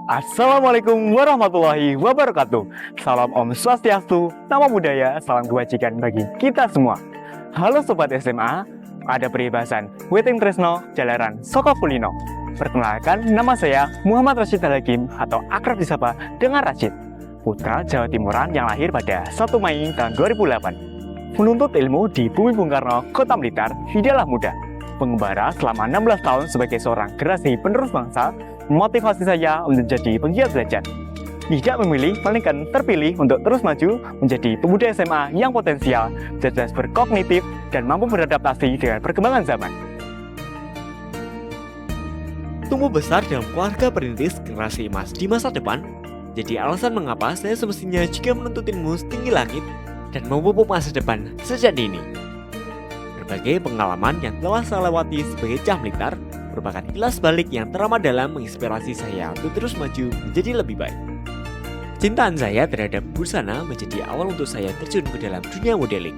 Assalamualaikum warahmatullahi wabarakatuh. Salam Om Swastiastu, nama budaya, salam kebajikan bagi kita semua. Halo Sobat SMA, ada peribahasan Weting Tresno, Jalaran Soko Kulino. Perkenalkan, nama saya Muhammad Rashid Al-Hakim atau akrab disapa dengan Rashid, putra Jawa Timuran yang lahir pada 1 Mei tahun 2008. Menuntut ilmu di Bumi Bung Karno, Kota Blitar, tidaklah mudah. Pengembara selama 16 tahun sebagai seorang generasi penerus bangsa, motivasi saya untuk menjadi penggiat belajar. Tidak memilih, melainkan terpilih untuk terus maju menjadi pemuda SMA yang potensial, cerdas berkognitif, dan mampu beradaptasi dengan perkembangan zaman. Tumbuh besar dalam keluarga perintis generasi emas di masa depan, jadi alasan mengapa saya semestinya juga menuntut ilmu setinggi langit dan memupuk masa depan sejak dini. Berbagai pengalaman yang telah saya lewati sebagai cah Blitar merupakan kilas balik yang teramat dalam menginspirasi saya untuk terus maju menjadi lebih baik. Cintaan saya terhadap busana menjadi awal untuk saya terjun ke dalam dunia modeling.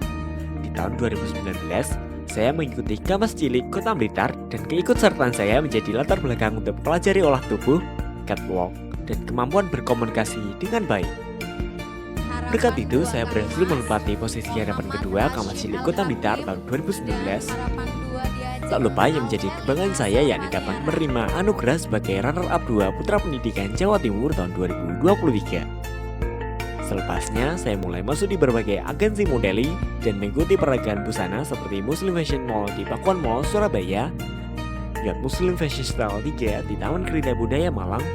Di tahun 2019, saya mengikuti Kamas Cilik Kota Blitar dan keikutsertaan saya menjadi latar belakang untuk mempelajari olah tubuh, catwalk, dan kemampuan berkomunikasi dengan baik. Berkat itu, saya berhasil menempati posisi hadapan kedua Kamas Cilik Kota Blitar tahun 2019. Tak lupa yang menjadi kebanggaan saya yakni dapat menerima anugerah sebagai runner-up 2 Putra Pendidikan Jawa Timur tahun 2023. Selepasnya, saya mulai masuk di berbagai agensi modeling dan mengikuti peragaan busana seperti Muslim Fashion Mall di Pakuan Mall, Surabaya, Yacht Muslim Fashion Style 3 di Taman Kereta Budaya Malang,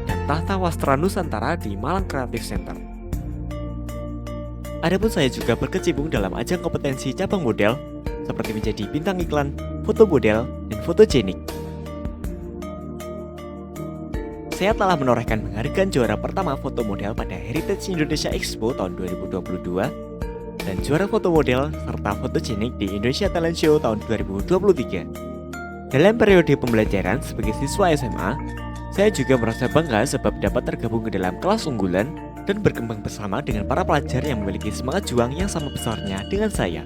dan Tahta Wastra Nusantara di Malang Creative Center. Adapun saya juga berkecimpung dalam ajang kompetensi cabang model seperti menjadi bintang iklan, foto model, dan fotogenik. Saya telah menorehkan penghargaan juara pertama foto model pada Heritage Indonesia Expo tahun 2022 dan juara foto model serta fotogenik di Indonesia Talent Show tahun 2023. Dalam periode pembelajaran sebagai siswa SMA, saya juga merasa bangga sebab dapat tergabung ke dalam kelas unggulan dan berkembang bersama dengan para pelajar yang memiliki semangat juang yang sama besarnya dengan saya.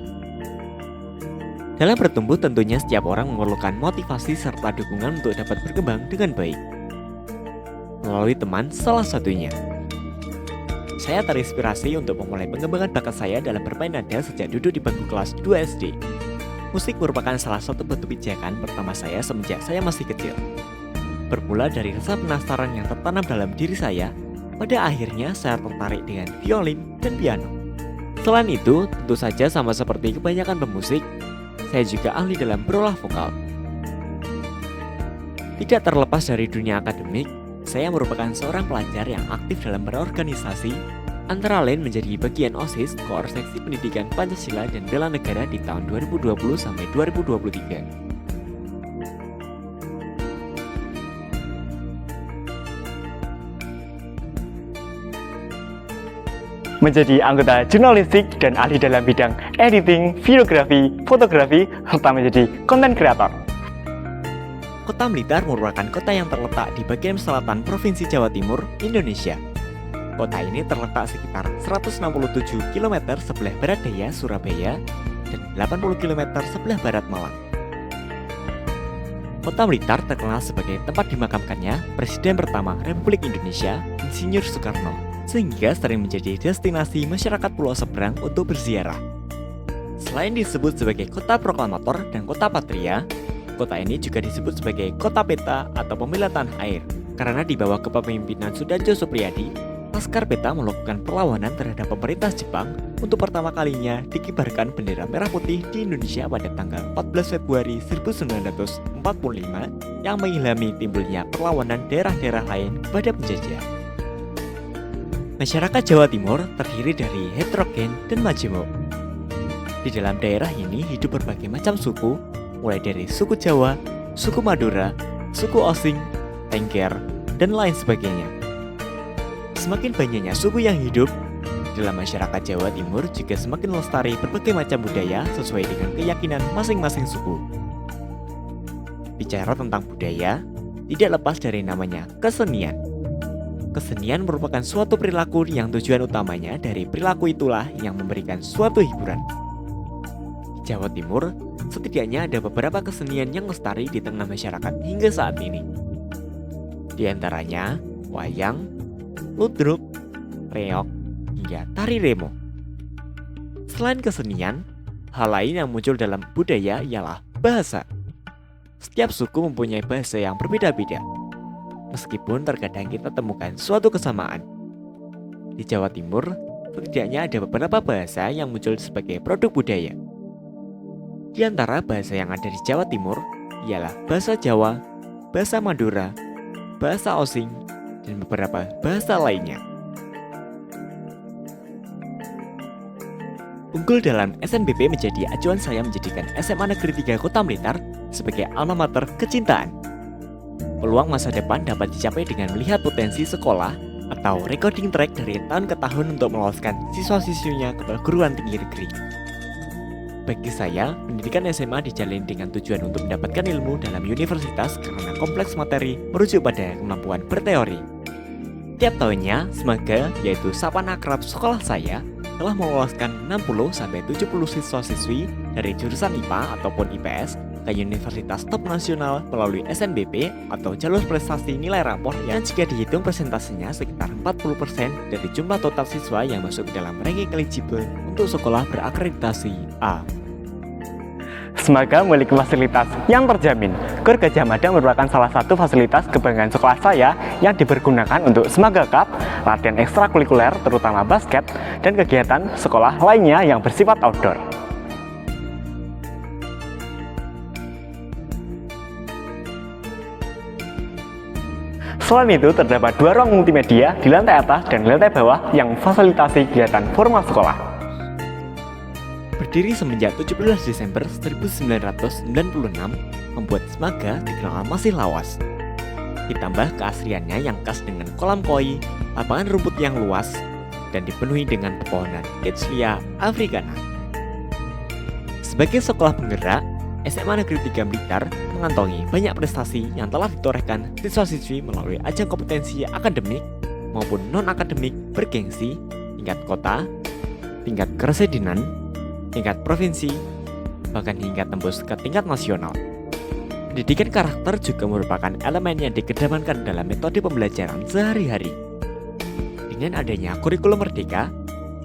Dalam bertumbuh tentunya setiap orang memerlukan motivasi serta dukungan untuk dapat berkembang dengan baik. Melalui teman salah satunya. Saya terinspirasi untuk memulai pengembangan bakat saya dalam bermain nada sejak duduk di bangku kelas 2 SD. Musik merupakan salah satu bentuk pijakan pertama saya semenjak saya masih kecil. Bermula dari rasa penasaran yang tertanam dalam diri saya, pada akhirnya saya tertarik dengan violin dan piano. Selain itu, tentu saja sama seperti kebanyakan pemusik, saya juga ahli dalam berolah vokal. Tidak terlepas dari dunia akademik, saya merupakan seorang pelajar yang aktif dalam berorganisasi, antara lain menjadi bagian OSIS Koor Seksi Pendidikan Pancasila dan Bela Negara di tahun 2020 sampai 2023. Menjadi anggota jurnalistik dan ahli dalam bidang editing, videografi, fotografi, serta menjadi konten kreator. Kota Blitar merupakan kota yang terletak di bagian selatan Provinsi Jawa Timur, Indonesia. Kota ini terletak sekitar 167 km sebelah barat daya Surabaya dan 80 km sebelah barat Malang. Kota Blitar terkenal sebagai tempat dimakamkannya Presiden pertama Republik Indonesia, Insinyur Soekarno, sehingga sering menjadi destinasi masyarakat pulau seberang untuk berziarah. Selain disebut sebagai kota proklamator dan kota patria, kota ini juga disebut sebagai kota peta atau pembela tanah air, karena di bawah kepemimpinan Sudarjo Supriyadi, Laskar Peta melakukan perlawanan terhadap pemerintah Jepang untuk pertama kalinya dikibarkan bendera merah putih di Indonesia pada tanggal 14 Februari 1945 yang mengilhami timbulnya perlawanan daerah-daerah lain kepada penjajah. Masyarakat Jawa Timur terdiri dari heterogen dan majemuk. Di dalam daerah ini hidup berbagai macam suku, mulai dari suku Jawa, suku Madura, suku Osing, Tengger, dan lain sebagainya. Semakin banyaknya suku yang hidup dalam masyarakat Jawa Timur juga semakin lestari berbagai macam budaya sesuai dengan keyakinan masing-masing suku. Bicara tentang budaya, tidak lepas dari namanya kesenian. Kesenian merupakan suatu perilaku yang tujuan utamanya dari perilaku itulah yang memberikan suatu hiburan. Di Jawa Timur, setidaknya ada beberapa kesenian yang lestari di tengah masyarakat hingga saat ini. Di Di antaranya wayang, ludruk, reog, hingga tari remo. Selain kesenian, hal lain yang muncul dalam budaya ialah bahasa. Setiap suku mempunyai bahasa yang berbeda-beda. Meskipun terkadang kita temukan suatu kesamaan. Di Jawa Timur, setidaknya ada beberapa bahasa yang muncul sebagai produk budaya. Di antara bahasa yang ada di Jawa Timur ialah bahasa Jawa, bahasa Madura, bahasa Osing, dan beberapa bahasa lainnya. Unggul dalam SNBP menjadi acuan saya menjadikan SMA Negeri 3 Kota Blitar sebagai alma mater kecintaan. Peluang masa depan dapat dicapai dengan melihat potensi sekolah atau recording track dari tahun ke tahun untuk meloloskan siswa-siswinya ke perguruan tinggi negeri. Bagi saya, pendidikan SMA dijalin dengan tujuan untuk mendapatkan ilmu dalam universitas karena kompleks materi merujuk pada kemampuan berteori. Tiap tahunnya, SMAGA, yaitu Sapaan Akrab sekolah saya, telah meloloskan 60-70 siswa-siswi dari jurusan IPA ataupun IPS ke universitas top nasional melalui SNBP atau jalur prestasi nilai rapor yang jika dihitung presentasinya sekitar 40% dari jumlah total siswa yang masuk ke dalam ranking eligible untuk sekolah berakreditasi A. SMAGA memiliki fasilitas yang terjamin. Gor Gajah Mada merupakan salah satu fasilitas kebanggaan sekolah saya yang dipergunakan untuk SMAGA Cup, latihan ekstrakurikuler terutama basket, dan kegiatan sekolah lainnya yang bersifat outdoor. Selain itu, terdapat 2 ruang multimedia di lantai atas dan lantai bawah yang memfasilitasi kegiatan formal sekolah. Berdiri semenjak 17 Desember 1996, membuat SMAGA dikenal masih lawas. Ditambah keasriannya yang khas dengan kolam koi, lapangan rumput yang luas, dan dipenuhi dengan pepohonan Cattleya africana. Sebagai sekolah penggerak, SMA Negeri 3 Blitar mengantongi banyak prestasi yang telah ditorehkan siswa-siswi melalui ajang kompetensi akademik maupun non-akademik bergengsi tingkat kota, tingkat keresidenan, tingkat provinsi, bahkan hingga tembus ke tingkat nasional. Pendidikan karakter juga merupakan elemen yang dikedepankan dalam metode pembelajaran sehari-hari. Dengan adanya kurikulum merdeka,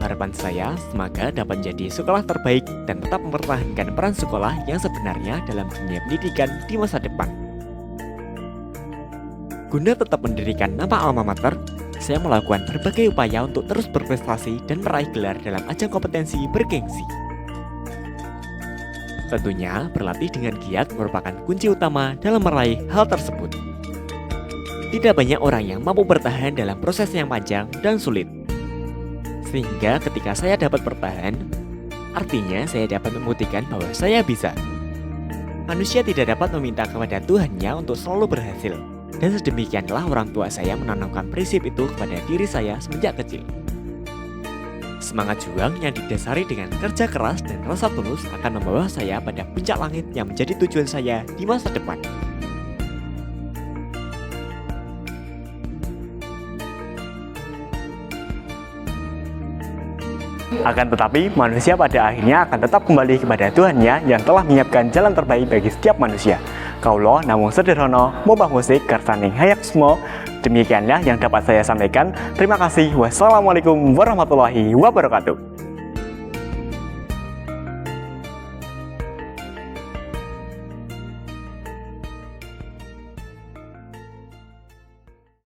harapan saya SMAGA dapat menjadi sekolah terbaik dan tetap mempertahankan peran sekolah yang sebenarnya dalam dunia pendidikan di masa depan. Guna tetap mendirikan nama alma mater, saya melakukan berbagai upaya untuk terus berprestasi dan meraih gelar dalam ajang kompetensi bergengsi. Tentunya, berlatih dengan giat merupakan kunci utama dalam meraih hal tersebut. Tidak banyak orang yang mampu bertahan dalam proses yang panjang dan sulit. Sehingga ketika saya dapat bertahan, artinya saya dapat membuktikan bahwa saya bisa. Manusia tidak dapat meminta kepada Tuhannya untuk selalu berhasil. Dan sedemikianlah orang tua saya menanamkan prinsip itu kepada diri saya semenjak kecil. Semangat juang yang didasari dengan kerja keras dan rasa tulus akan membawa saya pada puncak langit yang menjadi tujuan saya di masa depan. Akan tetapi, manusia pada akhirnya akan tetap kembali kepada Tuhannya yang telah menyiapkan jalan terbaik bagi setiap manusia. Kaulo namung sederhana, mobah musik kersaning hayak semua. Demikianlah yang dapat saya sampaikan. Terima kasih. Wassalamualaikum warahmatullahi wabarakatuh.